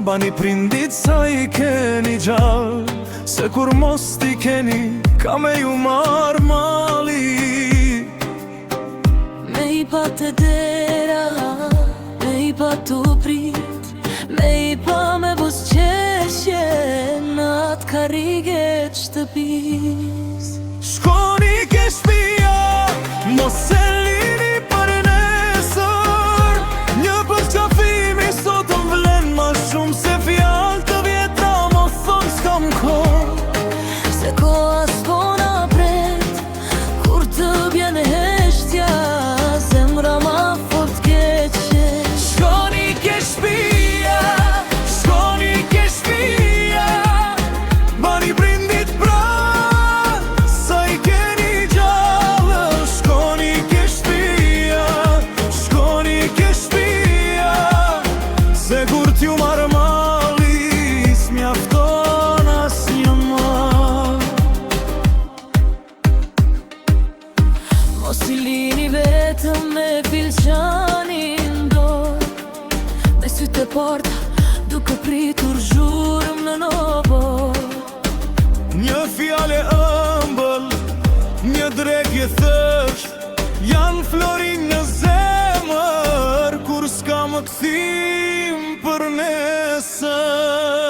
Bani prindit sa I keni gjallë, se kur mos t'i keni, ka me ju marrë mali. Me I pa të dera, me I pa t'u prit, me I pa me busqeshje në atë kariget shtëpis. Shkoni ke shtëpia, mos e lini për nesër. Një përqafimi sot më vlen ma shumë se fjallë të vjetra, mos thonë s'kam kohë. Se koha s'po na pret, kur të bjen heshtja, zemra ma fort keqe. Shkoni ke shtëpia, shkoni ke shtëpia, bani prindit pranë, sa I keni gjallë. Shkoni ke shtëpia, shkoni ke shtëpia, se kur t'ju marrë mali, s'mjafton asnjë më. Mos I lini vetëm me filqanin dorë, me sytë e porta, duke pritur zhurmë në nobor. Një fjale ëmbël, një drekje thësht, janë florin në zemër, kur s'ka më kthim për nesër.